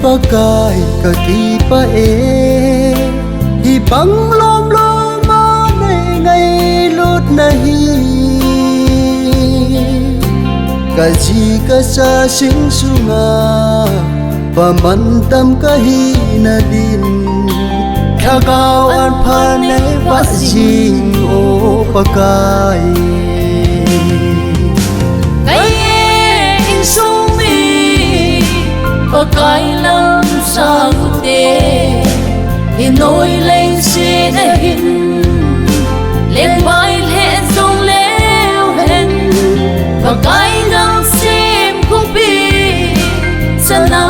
pakai kaki pa hi bang lom ma nei ngày lút nahi ka ji ka sa sing sunga pamantam kahi na din khagao an phanai va jing o pakai Pakai lamsang ute Inoi lên xe đã hin Lên vai lệ dòng leo hen Pakai ngang xem cũng bi Sana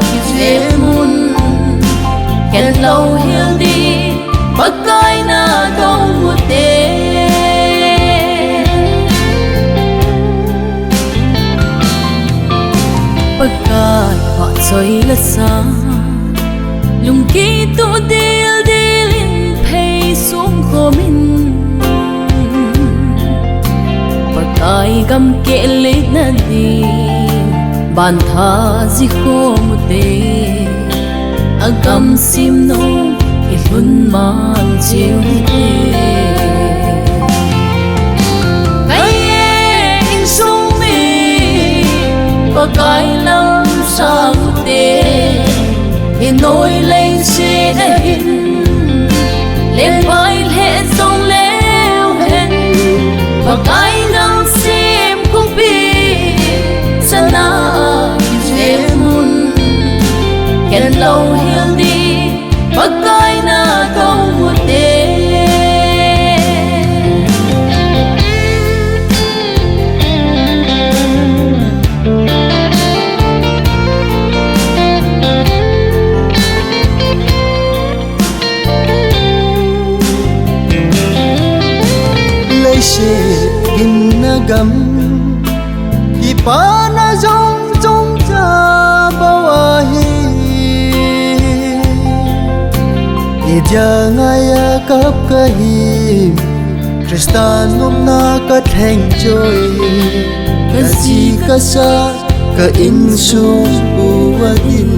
kịp dễ mun Kẹt lâu hiền đi Pakai na đông ute Pakai họ chơi là xa lùng kỳ tu điêu điêu in pay xuống khô min Pakai gam kệ lít na đi bàn tha di khô một tê agam sim no ilun man chiêu tê Pakai lamsang ute Inoi lên xe đã hin Lên vai lệ dòng leo hen Pakai ngang xem cũng bi Sana kịp dễ mun Kẹt lâu hiền đi Pakai na đông ute se in na gam ipa na jong jong cha bawa hi idya ngaya kap kahi Kristan na ka theng joy ka si ka sa ka insu buwadin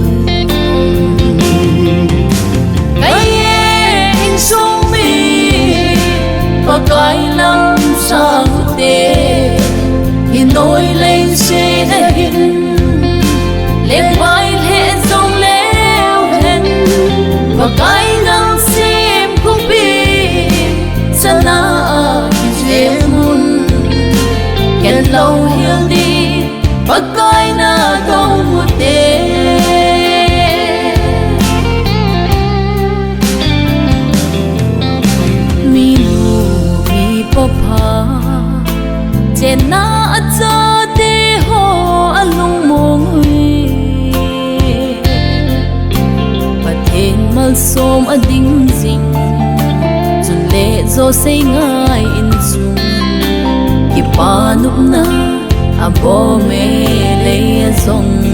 Pakai lamsang ute Inoi lên xe đã hin Lên vai lệ dòng leo hen Pakai ngang xem cũng bi Sana kịp dễ mun Kẹt lâu hiền đi Pakai na đông ute Chen na cha te ho alung mong hui Pathen mal som ading jing Chun le zo sei ngai in chung Ki pa nup na abo me le zong